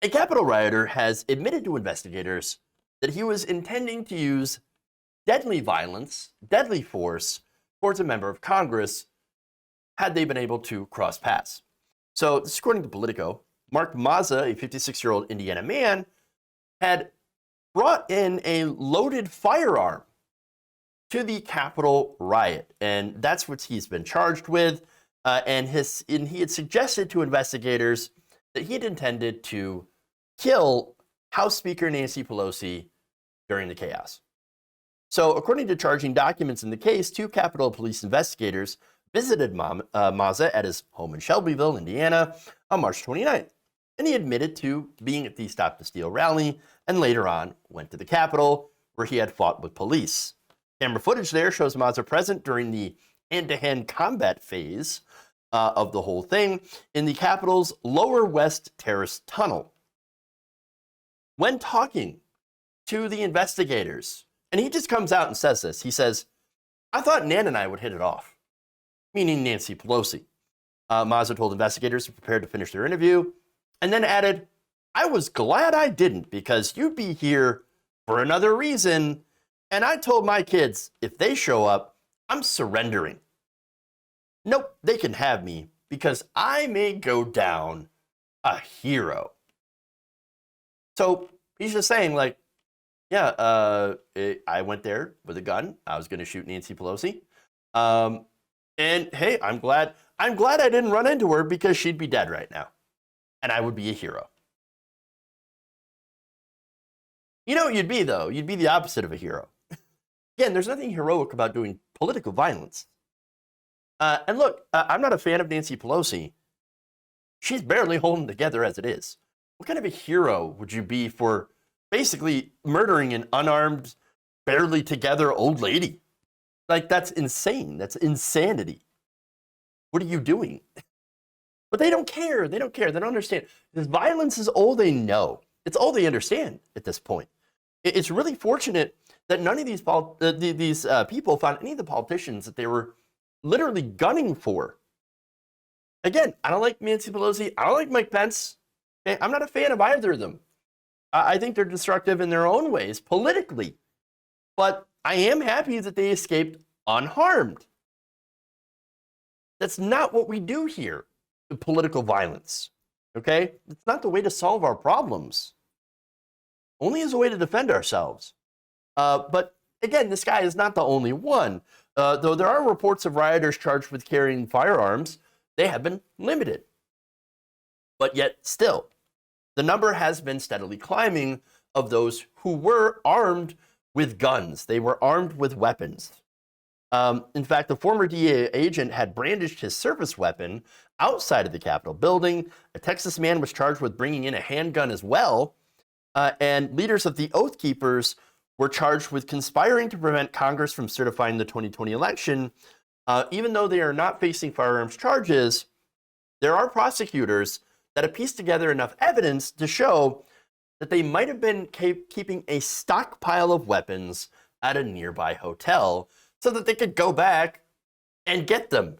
A Capitol rioter has admitted to investigators that he was intending to use deadly violence, deadly force towards a member of Congress had they been able to cross paths. So this is according to Politico. Mark Mazza, a 56-year-old Indiana man, had brought in a loaded firearm to the Capitol riot, and that's what he's been charged with. And he had suggested to investigators that he had intended to kill House Speaker Nancy Pelosi during the chaos. So, according to charging documents in the case, 2 Capitol Police investigators visited Mazza at his home in Shelbyville, Indiana, on March 29th, and he admitted to being at the Stop the Steal rally, and later on went to the Capitol, where he had fought with police. Camera footage there shows Mazza present during the hand-to-hand combat phase of the whole thing in the Capitol's Lower West Terrace Tunnel. When talking to the investigators, and he just comes out and says this, he says, "I thought Nan and I would hit it off," meaning Nancy Pelosi. Mazza told investigators he prepared to finish their interview, and then added, "I was glad I didn't, because you'd be here for another reason, and I told my kids, if they show up, I'm surrendering. Nope, they can have me, because I may go down a hero." So he's just saying, like, yeah, I went there with a gun. I was going to shoot Nancy Pelosi. And hey, I'm glad I didn't run into her, because she'd be dead right now. And I would be a hero. You know what you'd be, though? You'd be the opposite of a hero. Again, there's nothing heroic about doing political violence. And look, I'm not a fan of Nancy Pelosi. She's barely holding together as it is. What kind of a hero would you be for basically murdering an unarmed, barely together old lady? Like, that's insane. That's insanity. What are you doing? But they don't care. They don't care. They don't understand. This violence is all they know. It's all they understand at this point. It's really fortunate that none of these people found any of the politicians that they were literally gunning for. Again, I don't like Nancy Pelosi. I don't like Mike Pence. Okay? I'm not a fan of either of them. I think they're destructive in their own ways politically. But I am happy that they escaped unharmed. That's not what we do here with political violence. Okay? It's not the way to solve our problems. Only as a way to defend ourselves. But again, this guy is not the only one. Though there are reports of rioters charged with carrying firearms, they have been limited. But yet still, the number has been steadily climbing of those who were armed with guns. They were armed with weapons. In fact, the former DEA agent had brandished his service weapon outside of the Capitol building. A Texas man was charged with bringing in a handgun as well. And leaders of the Oath Keepers were charged with conspiring to prevent Congress from certifying the 2020 election. Even though they are not facing firearms charges, there are prosecutors that have pieced together enough evidence to show that they might have been keeping a stockpile of weapons at a nearby hotel so that they could go back and get them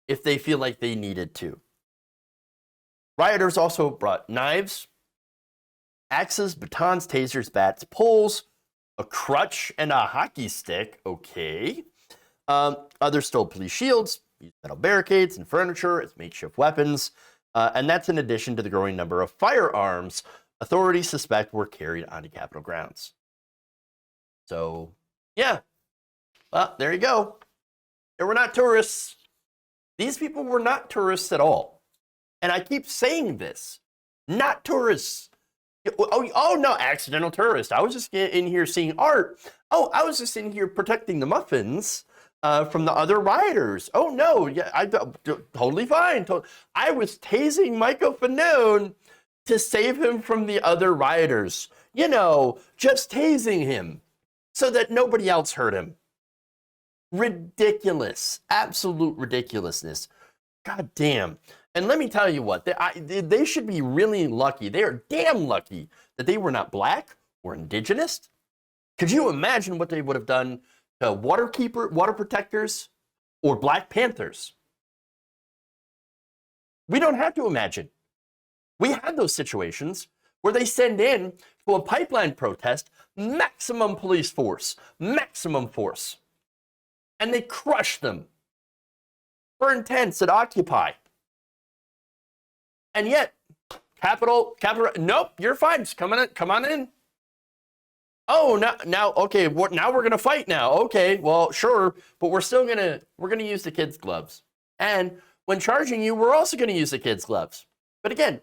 if they feel like they needed to. Rioters also brought knives, axes, batons, tasers, bats, poles, a crutch, and a hockey stick. Okay. Others stole police shields, used metal barricades and furniture as makeshift weapons. And that's in addition to the growing number of firearms authorities suspect were carried onto Capitol grounds. So, yeah. Well, there you go. They were not tourists. These people were not tourists at all. And I keep saying this. Not tourists. Oh no, accidental tourist. I was just in here seeing art. Oh, I was just in here protecting the muffins from the other rioters. Oh no, yeah, I totally fine. I was tasing Michael Fanone to save him from the other rioters. You know, just tasing him so that nobody else hurt him. Ridiculous, absolute ridiculousness. God damn. And let me tell you what, they should be really lucky. They are damn lucky that they were not black or indigenous. Could you imagine what they would have done to water protectors, or Black Panthers? We don't have to imagine. We had those situations where they send in to a pipeline protest maximum police force, maximum force. And they crush them. Burn tents at Occupy. And yet, Capitol, nope, you're fine. Just come on in. Oh, now, okay, now we're gonna fight now. Okay, well, sure, but we're gonna use the kids' gloves. And when charging you, we're also gonna use the kids' gloves. But again,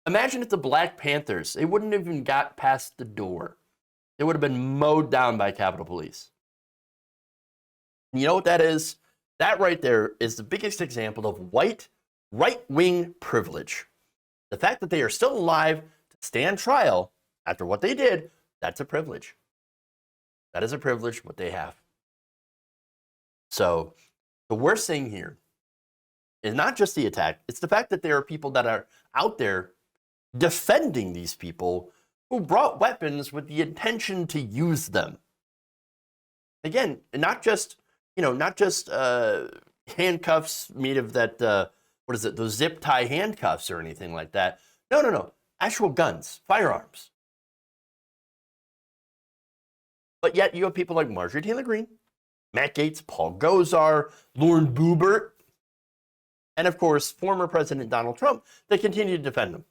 imagine if the Black Panthers, they wouldn't have even got past the door. They would have been mowed down by Capitol Police. And you know what that is? That right there is the biggest example of white right-wing privilege. The fact that they are still alive to stand trial after what they did, that's a privilege. That is a privilege, what they have. So the worst thing here is not just the attack, it's the fact that there are people that are out there defending these people who brought weapons with the intention to use them. Again, not just handcuffs made of that, those zip tie handcuffs or anything like that. No. Actual guns, firearms. But yet you have people like Marjorie Taylor Greene, Matt Gaetz, Paul Gosar, Lauren Boebert, and of course, former President Donald Trump that continue to defend them.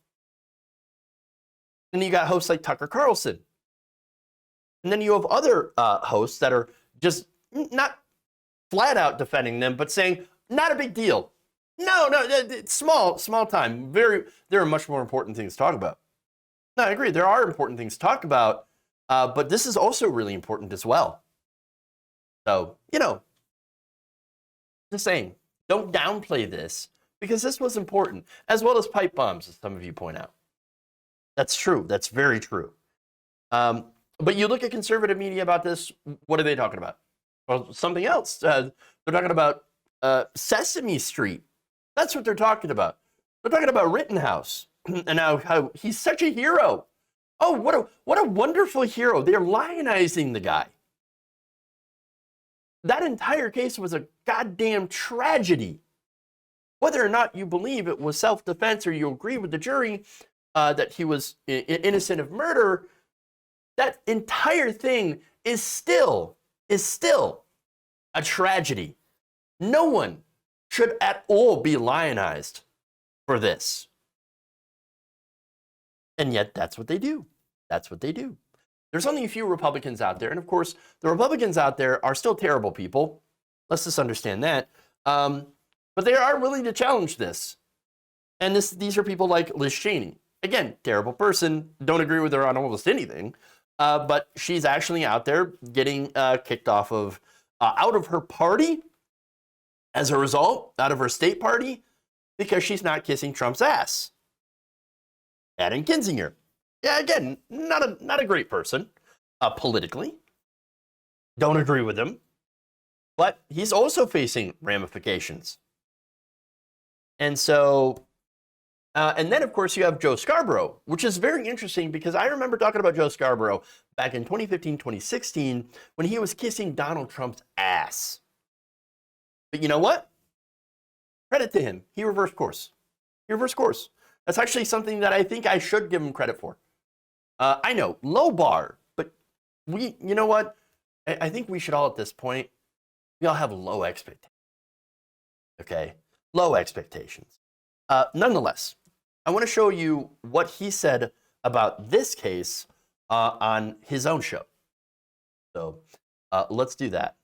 And you got hosts like Tucker Carlson. And then you have other hosts that are just not flat out defending them, but saying, not a big deal. No, it's small time. There are much more important things to talk about. No, I agree. There are important things to talk about, but this is also really important as well. So, just saying, don't downplay this because this was important, as well as pipe bombs, as some of you point out. That's true. That's very true. But you look at conservative media about this, what are they talking about? Well, something else. They're talking about Sesame Street. That's what they're talking about. They're talking about Rittenhouse and how he's such a hero. Oh, what a wonderful hero. They're lionizing the guy. That entire case was a goddamn tragedy. Whether or not you believe it was self-defense or you agree with the jury that he was innocent of murder, that entire thing is still a tragedy. No one should at all be lionized for this. And yet that's what they do. That's what they do. There's only a few Republicans out there. And of course, the Republicans out there are still terrible people. Let's just understand that. But they are willing to challenge this. And these are people like Liz Cheney. Again, terrible person. Don't agree with her on almost anything. But she's actually out there getting kicked off of, out of her party as a result, out of her state party, because she's not kissing Trump's ass. Adam Kinzinger. Yeah, again, not a great person politically. Don't agree with him. But he's also facing ramifications. And so, and then, of course, you have Joe Scarborough, which is very interesting because I remember talking about Joe Scarborough back in 2015, 2016, when he was kissing Donald Trump's ass. But you know what? Credit to him. He reversed course. That's actually something that I think I should give him credit for. I know, low bar, but you know what? I think we should all at this point, we all have low expectations. Okay? Low expectations. Nonetheless, I want to show you what he said about this case on his own show. So let's do that.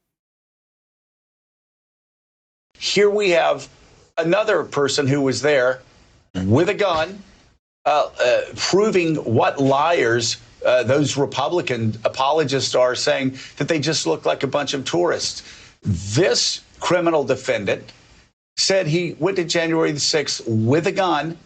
Here we have another person who was there with a gun, proving what liars those Republican apologists are, saying that they just look like a bunch of tourists. This criminal defendant said he went to January the 6th with a gun,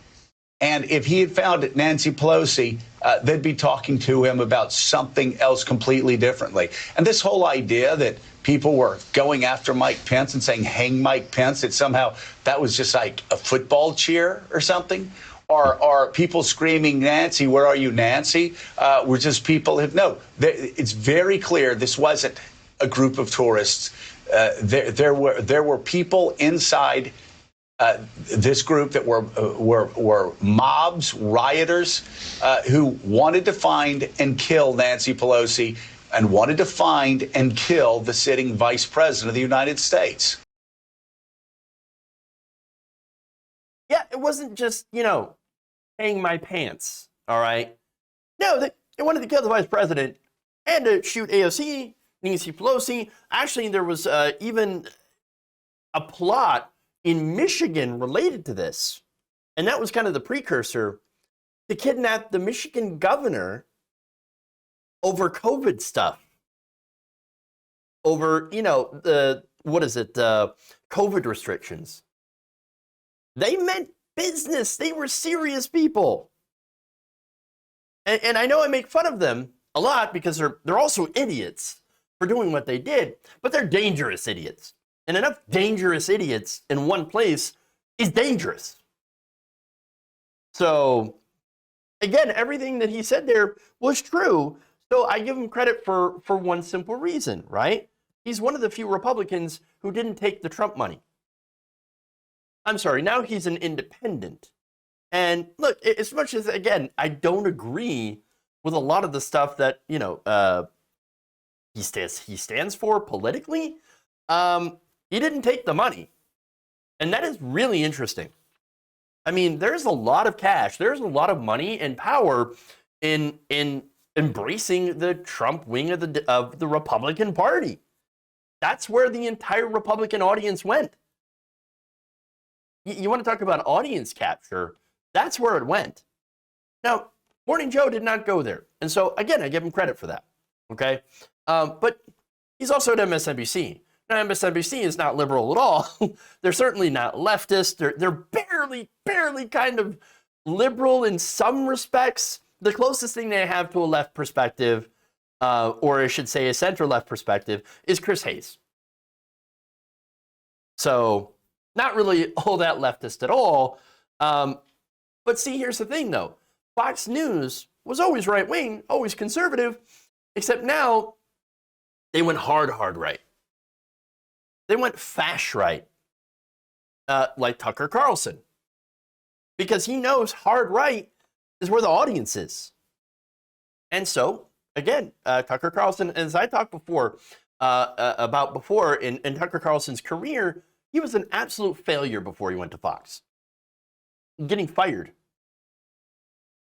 and if he had found Nancy Pelosi, they'd be talking to him about something else completely differently. And this whole idea that people were going after Mike Pence and saying, hang Mike Pence, that somehow that was just like a football cheer or something, or people screaming, Nancy, where are you, Nancy? We're just people who, no, it's very clear this wasn't a group of tourists. There were people inside this group that were mobs, rioters, who wanted to find and kill Nancy Pelosi and wanted to find and kill the sitting vice president of the United States. Yeah, it wasn't just, hang my pants, all right? No, they wanted to kill the vice president and to shoot AOC, Nancy Pelosi. Actually, there was even a plot in Michigan related to this. And that was kind of the precursor to kidnap the Michigan governor over COVID stuff. Over, COVID restrictions. They meant business. They were serious people. And I know I make fun of them a lot because they're also idiots for doing what they did, but they're dangerous idiots. And enough dangerous idiots in one place is dangerous. So, again, everything that he said there was true. So I give him credit for one simple reason, right? He's one of the few Republicans who didn't take the Trump money. I'm sorry, now he's an independent. And look, as much as, again, I don't agree with a lot of the stuff that, he stands for politically, he didn't take the money. And that is really interesting. I mean, there's a lot of cash, there's a lot of money and power in embracing the Trump wing of the Republican Party. That's where the entire Republican audience went. You want to talk about audience capture? That's where it went. Now, Morning Joe did not go there. And so, again, I give him credit for that. Okay? But he's also at MSNBC. Now, MSNBC is not liberal at all. They're certainly not leftist. They're barely kind of liberal in some respects. The closest thing they have to a left perspective, or I should say a center-left perspective, is Chris Hayes. So, not really all that leftist at all. But see, here's the thing, though. Fox News was always right-wing, always conservative, except now they went hard right. They went fash right, like Tucker Carlson. Because he knows hard right is where the audience is. And so, again, Tucker Carlson, as I talked before, about before in Tucker Carlson's career, he was an absolute failure before he went to Fox. Getting fired.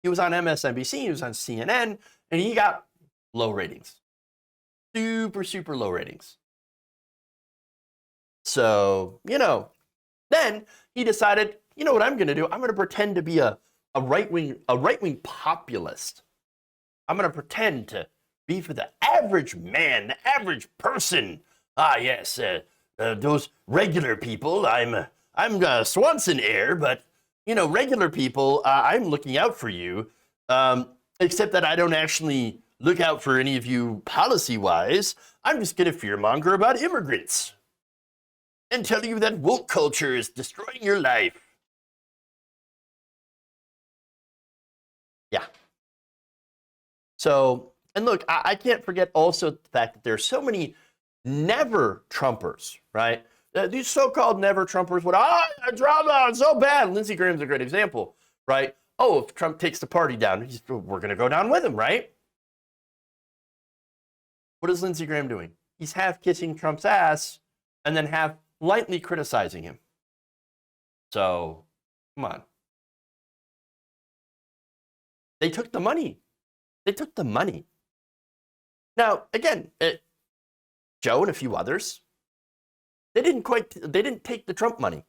He was on MSNBC, he was on CNN, and he got low ratings. Super low ratings. So, then he decided, you know what I'm going to do? I'm going to pretend to be a right-wing populist. I'm going to pretend to be for the average man, the average person. Ah, yes, those regular people. I'm Swanson heir, but regular people. I'm looking out for you. Except that I don't actually look out for any of you policy-wise. I'm just going to fearmonger about immigrants and tell you that woke culture is destroying your life. Yeah. So, and look, I can't forget also the fact that there's so many never Trumpers, right? These so-called never Trumpers would, drama, it's so bad. Lindsey Graham's a great example, right? Oh, if Trump takes the party down, we're going to go down with him, right? What is Lindsey Graham doing? He's half kissing Trump's ass and then half lightly criticizing him. So, come on. They took the money. They took the money. Now, again, Joe and a few others, they didn't take the Trump money.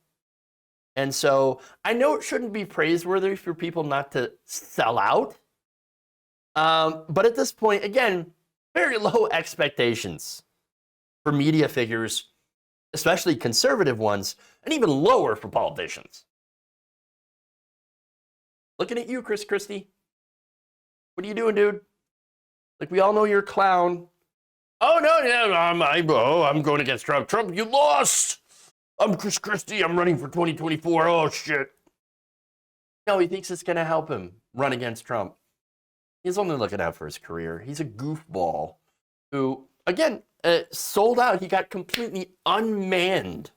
And so I know it shouldn't be praiseworthy for people not to sell out. But at this point, again, very low expectations for media figures, especially conservative ones, and even lower for politicians. Looking at you, Chris Christie. What are you doing, dude? Like, we all know you're a clown. Oh, no, I'm going against Trump. Trump, you lost. I'm Chris Christie. I'm running for 2024. Oh, shit. No, he thinks it's going to help him run against Trump. He's only looking out for his career. He's a goofball who, again, sold out. He got completely unmanned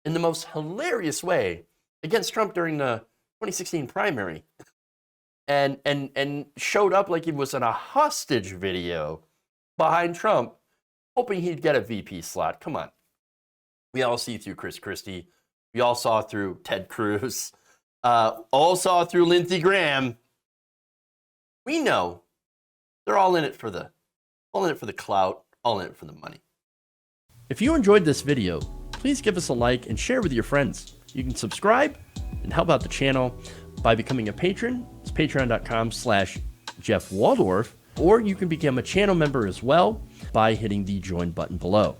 in the most hilarious way against Trump during the 2016 primary and showed up like he was in a hostage video behind Trump, hoping he'd get a VP slot. Come on. We all see through Chris Christie. We all saw through Ted Cruz. All saw through Lindsey Graham. We know they're all in it for the clout, all in it for the money. If you enjoyed this video, please give us a like and share with your friends. You can subscribe and help out the channel by becoming a patron. It's patreon.com/Jeff Waldorf, or you can become a channel member as well by hitting the join button below.